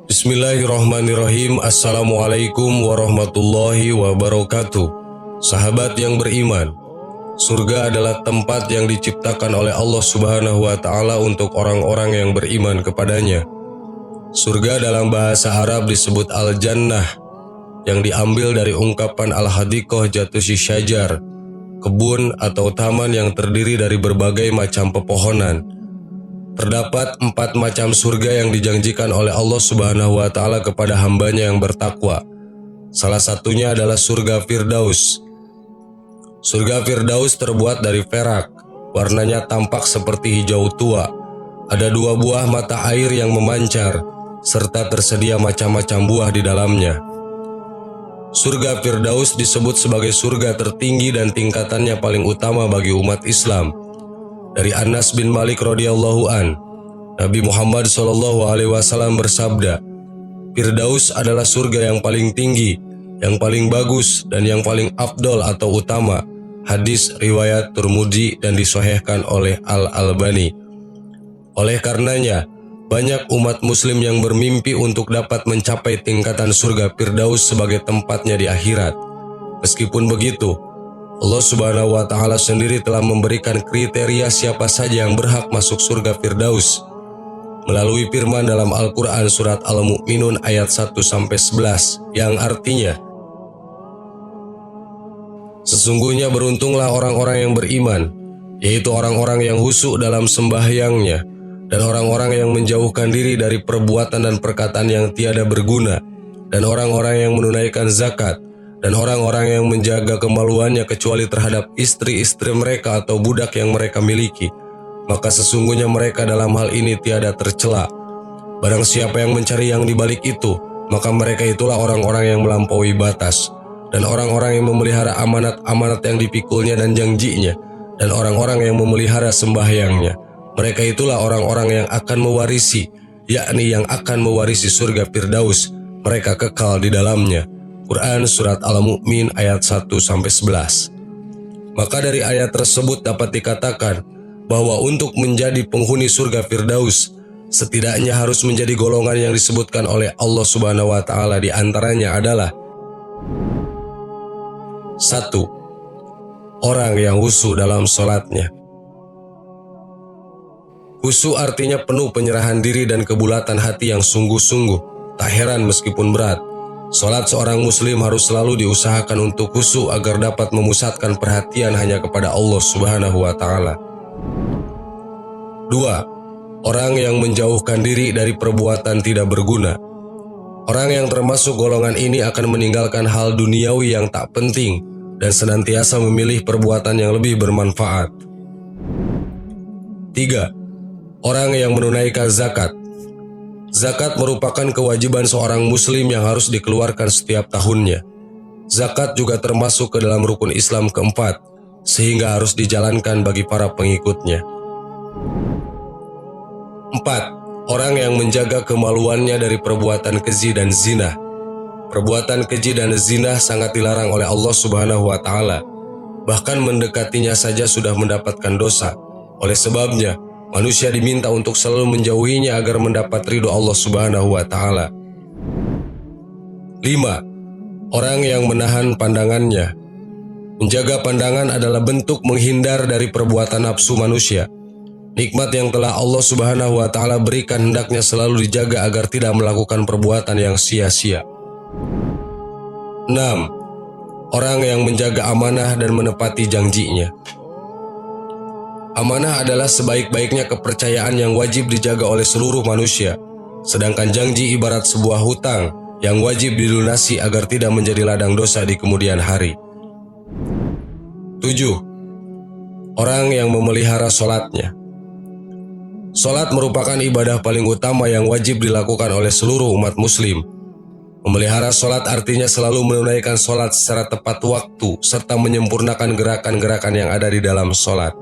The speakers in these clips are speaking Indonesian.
Bismillahirrahmanirrahim. Assalamualaikum warahmatullahi wabarakatuh. Sahabat yang beriman, surga adalah tempat yang diciptakan oleh Allah Subhanahu wa Ta'ala untuk orang-orang yang beriman kepadanya. Surga dalam bahasa Arab disebut Al-Jannah, yang diambil dari ungkapan Al-Hadiqah Jatusi Syajar, kebun atau taman yang terdiri dari berbagai macam pepohonan. Terdapat 4 macam surga yang dijanjikan oleh Allah Subhanahu wa Ta'ala kepada hambanya yang bertakwa. Salah satunya adalah surga Firdaus. Surga Firdaus terbuat dari perak, warnanya tampak seperti hijau tua. Ada 2 buah mata air yang memancar, serta tersedia macam-macam buah di dalamnya. Surga Firdaus disebut sebagai surga tertinggi dan tingkatannya paling utama bagi umat Islam. Dari Anas bin Malik radhiyallahu an, Nabi Muhammad SAW bersabda, Firdaus adalah surga yang paling tinggi, yang paling bagus, dan yang paling afdol atau utama. Hadis riwayat Tirmidzi dan disahihkan oleh Al-Albani. Oleh karenanya, banyak umat muslim yang bermimpi untuk dapat mencapai tingkatan surga Firdaus sebagai tempatnya di akhirat. Meskipun begitu, Allah Subhanahu wa Ta'ala sendiri telah memberikan kriteria siapa saja yang berhak masuk surga Firdaus melalui firman dalam Al-Quran surat Al-Mu'minun ayat 1-11 yang artinya, sesungguhnya beruntunglah orang-orang yang beriman, yaitu orang-orang yang khusyuk dalam sembahyangnya, dan orang-orang yang menjauhkan diri dari perbuatan dan perkataan yang tiada berguna, dan orang-orang yang menunaikan zakat, dan orang-orang yang menjaga kemaluannya kecuali terhadap istri-istri mereka atau budak yang mereka miliki, maka sesungguhnya mereka dalam hal ini tiada tercela. Barang siapa yang mencari yang dibalik itu, maka mereka itulah orang-orang yang melampaui batas, dan orang-orang yang memelihara amanat-amanat yang dipikulnya dan janjinya, dan orang-orang yang memelihara sembahyangnya. Mereka itulah orang-orang yang akan mewarisi, yakni yang akan mewarisi surga Firdaus. Mereka kekal di dalamnya. Quran Surat Al-Mu'min ayat 1-11. Maka dari ayat tersebut dapat dikatakan bahwa untuk menjadi penghuni surga Firdaus, setidaknya harus menjadi golongan yang disebutkan oleh Allah Subhanahu wa Ta'ala. Di antaranya adalah 1. Orang yang khusyuk dalam sholatnya. Khusyuk artinya penuh penyerahan diri dan kebulatan hati yang sungguh-sungguh. Tak heran meskipun berat, sholat seorang muslim harus selalu diusahakan untuk khusyuk agar dapat memusatkan perhatian hanya kepada Allah Subhanahu wa Ta'ala. 2. Orang yang menjauhkan diri dari perbuatan tidak berguna. Orang yang termasuk golongan ini akan meninggalkan hal duniawi yang tak penting dan senantiasa memilih perbuatan yang lebih bermanfaat. 3. Orang yang menunaikan zakat. Zakat merupakan kewajiban seorang muslim yang harus dikeluarkan setiap tahunnya. Zakat juga termasuk ke dalam rukun Islam keempat, sehingga harus dijalankan bagi para pengikutnya. 4. Orang yang menjaga kemaluannya dari perbuatan keji dan zina. Perbuatan keji dan zina sangat dilarang oleh Allah Subhanahu wa Ta'ala. Bahkan mendekatinya saja sudah mendapatkan dosa. Oleh sebabnya, manusia diminta untuk selalu menjauhinya agar mendapat ridho Allah Subhanahu wa Ta'ala. 5. Orang yang menahan pandangannya. Menjaga pandangan adalah bentuk menghindar dari perbuatan nafsu manusia. Nikmat yang telah Allah Subhanahu wa Ta'ala berikan hendaknya selalu dijaga agar tidak melakukan perbuatan yang sia-sia. 6. Orang yang menjaga amanah dan menepati janjinya. Amanah adalah sebaik-baiknya kepercayaan yang wajib dijaga oleh seluruh manusia. Sedangkan janji ibarat sebuah hutang yang wajib dilunasi agar tidak menjadi ladang dosa di kemudian hari. 7. Orang yang memelihara sholatnya. Sholat merupakan ibadah paling utama yang wajib dilakukan oleh seluruh umat muslim. Memelihara sholat artinya selalu menunaikan sholat secara tepat waktu serta menyempurnakan gerakan-gerakan yang ada di dalam sholat.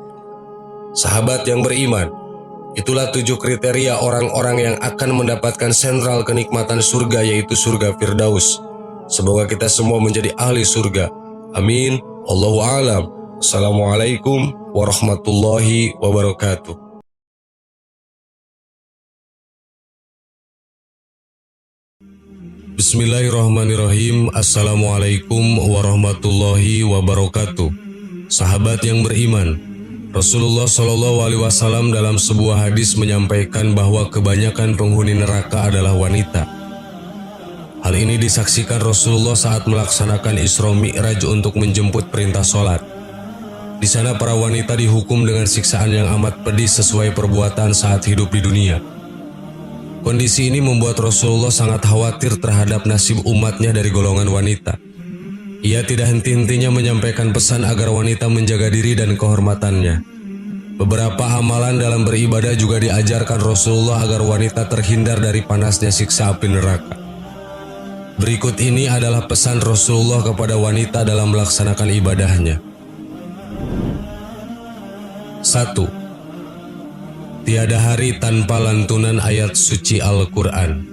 Sahabat yang beriman, itulah 7 kriteria orang-orang yang akan mendapatkan sentral kenikmatan surga, yaitu surga Firdaus. Semoga kita semua menjadi ahli surga. Amin. Allahu a'lam. Assalamualaikum warahmatullahi wabarakatuh. Bismillahirrahmanirrahim. Assalamualaikum warahmatullahi wabarakatuh. Sahabat yang beriman, Rasulullah Shallallahu Alaihi Wasallam dalam sebuah hadis menyampaikan bahwa kebanyakan penghuni neraka adalah wanita. Hal ini disaksikan Rasulullah saat melaksanakan Isra Mi'raj untuk menjemput perintah sholat. Di sana para wanita dihukum dengan siksaan yang amat pedih sesuai perbuatan saat hidup di dunia. Kondisi ini membuat Rasulullah sangat khawatir terhadap nasib umatnya dari golongan wanita. Ia tidak henti-hentinya menyampaikan pesan agar wanita menjaga diri dan kehormatannya. Beberapa amalan dalam beribadah juga diajarkan Rasulullah agar wanita terhindar dari panasnya siksa api neraka. Berikut ini adalah pesan Rasulullah kepada wanita dalam melaksanakan ibadahnya. 1. Tiada hari tanpa lantunan ayat suci Al-Quran.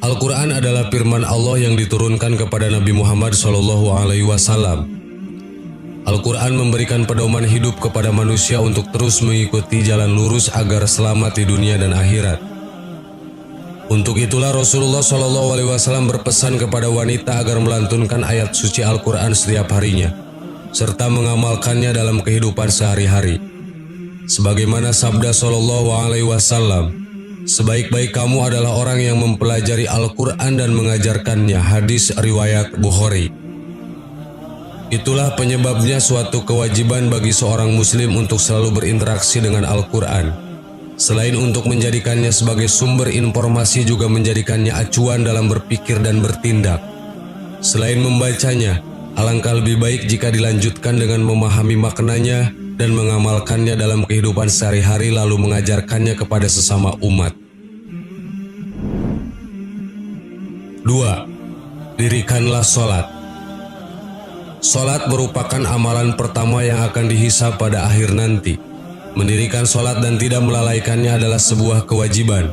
Al-Quran adalah firman Allah yang diturunkan kepada Nabi Muhammad SAW. Al-Quran memberikan pedoman hidup kepada manusia untuk terus mengikuti jalan lurus agar selamat di dunia dan akhirat. Untuk itulah Rasulullah SAW berpesan kepada wanita agar melantunkan ayat suci Al-Quran setiap harinya, serta mengamalkannya dalam kehidupan sehari-hari. Sebagaimana sabda Shallallahu Alaihi Wasallam, sebaik-baik kamu adalah orang yang mempelajari Al-Quran dan mengajarkannya. Hadis riwayat Bukhari. Itulah penyebabnya suatu kewajiban bagi seorang muslim untuk selalu berinteraksi dengan Al-Quran. Selain untuk menjadikannya sebagai sumber informasi, juga menjadikannya acuan dalam berpikir dan bertindak. Selain membacanya, alangkah lebih baik jika dilanjutkan dengan memahami maknanya dan mengamalkannya dalam kehidupan sehari-hari, lalu mengajarkannya kepada sesama umat. 2. Dirikanlah sholat. Sholat merupakan amalan pertama yang akan dihisab pada akhir nanti. Mendirikan sholat dan tidak melalaikannya adalah sebuah kewajiban.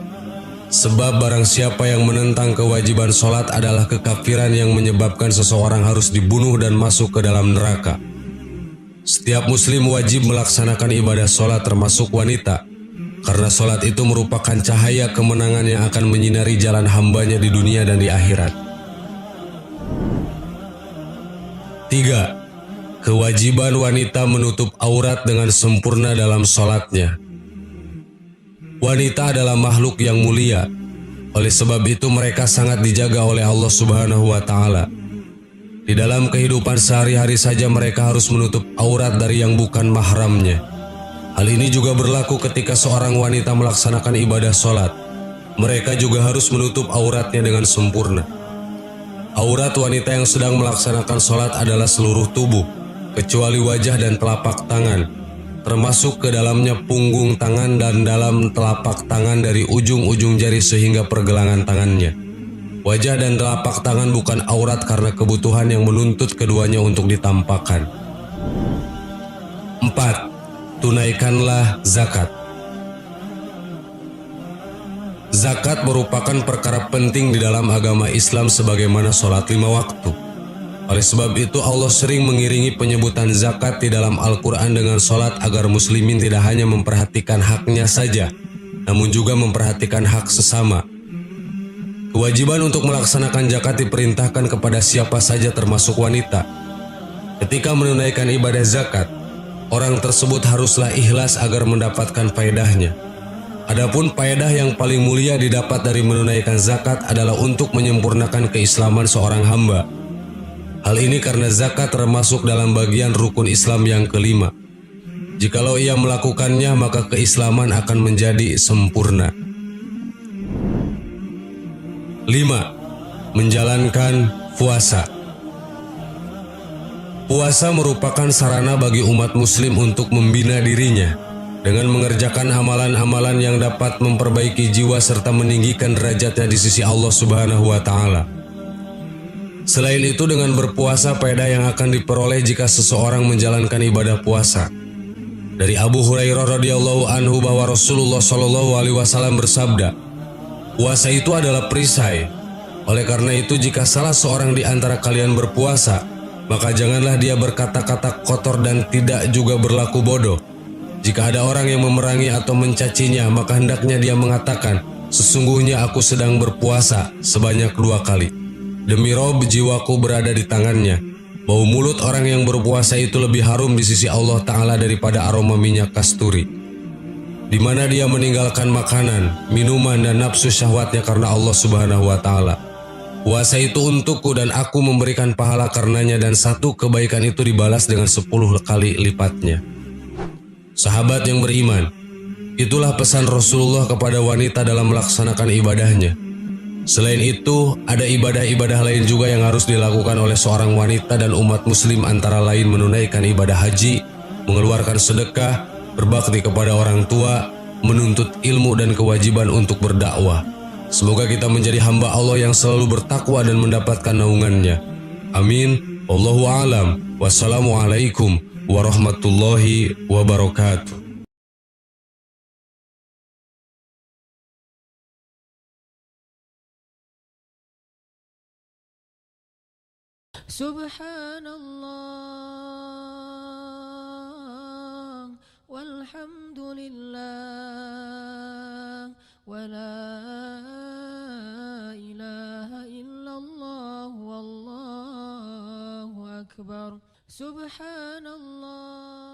Sebab barang siapa yang menentang kewajiban sholat adalah kekafiran yang menyebabkan seseorang harus dibunuh dan masuk ke dalam neraka. Setiap muslim wajib melaksanakan ibadah sholat termasuk wanita, karena sholat itu merupakan cahaya kemenangan yang akan menyinari jalan hambanya di dunia dan di akhirat. 3. Kewajiban wanita menutup aurat dengan sempurna dalam sholatnya. Wanita adalah makhluk yang mulia, oleh sebab itu mereka sangat dijaga oleh Allah Subhanahu wa Ta'ala. Di dalam kehidupan sehari-hari saja mereka harus menutup aurat dari yang bukan mahramnya. Hal ini juga berlaku ketika seorang wanita melaksanakan ibadah sholat. Mereka juga harus menutup auratnya dengan sempurna. Aurat wanita yang sedang melaksanakan sholat adalah seluruh tubuh, kecuali wajah dan telapak tangan, termasuk ke dalamnya punggung tangan dan dalam telapak tangan dari ujung-ujung jari sehingga pergelangan tangannya. Wajah dan telapak tangan bukan aurat karena kebutuhan yang menuntut keduanya untuk ditampakkan. 4. Tunaikanlah zakat. Zakat merupakan perkara penting di dalam agama Islam sebagaimana sholat 5 waktu. Oleh sebab itu Allah sering mengiringi penyebutan zakat di dalam Al-Quran dengan sholat agar muslimin tidak hanya memperhatikan haknya saja, namun juga memperhatikan hak sesama. Kewajiban untuk melaksanakan zakat diperintahkan kepada siapa saja termasuk wanita. Ketika menunaikan ibadah zakat, orang tersebut haruslah ikhlas agar mendapatkan faedahnya. Adapun faedah yang paling mulia didapat dari menunaikan zakat adalah untuk menyempurnakan keislaman seorang hamba. Hal ini karena zakat termasuk dalam bagian rukun Islam yang kelima. Jikalau ia melakukannya, maka keislaman akan menjadi sempurna. 5. Menjalankan puasa. Puasa merupakan sarana bagi umat muslim untuk membina dirinya dengan mengerjakan amalan-amalan yang dapat memperbaiki jiwa serta meninggikan derajatnya di sisi Allah Subhanahu wa Ta'ala. Selain itu, dengan berpuasa faedah yang akan diperoleh jika seseorang menjalankan ibadah puasa. Dari Abu Hurairah radhiyallahu anhu bahwa Rasulullah Shallallahu Alaihi Wasallam bersabda, puasa itu adalah perisai. Oleh karena itu, jika salah seorang di antara kalian berpuasa, maka janganlah dia berkata-kata kotor dan tidak juga berlaku bodoh. Jika ada orang yang memerangi atau mencacinya, maka hendaknya dia mengatakan, Sesungguhnya aku sedang berpuasa sebanyak 2 kali. Demi Rob, jiwaku berada di tangannya. Bau mulut orang yang berpuasa itu lebih harum di sisi Allah Ta'ala daripada aroma minyak kasturi, di mana dia meninggalkan makanan, minuman, dan nafsu syahwatnya karena Allah Subhanahu wa Ta'ala. Puasa itu untukku dan aku memberikan pahala karenanya, dan satu kebaikan itu dibalas dengan 10 kali lipatnya. Sahabat yang beriman, itulah pesan Rasulullah kepada wanita dalam melaksanakan ibadahnya. Selain itu, ada ibadah-ibadah lain juga yang harus dilakukan oleh seorang wanita dan umat muslim, antara lain menunaikan ibadah haji, mengeluarkan sedekah, berbakti kepada orang tua, menuntut ilmu, dan kewajiban untuk berdakwah. Semoga kita menjadi hamba Allah yang selalu bertakwa dan mendapatkan naungannya. Amin. Wallahu a'lam. Wassalamualaikum warahmatullahi wabarakatuh. Subhanallah walhamdulillah wala ilaha illallah wallahu akbar. Subhanallah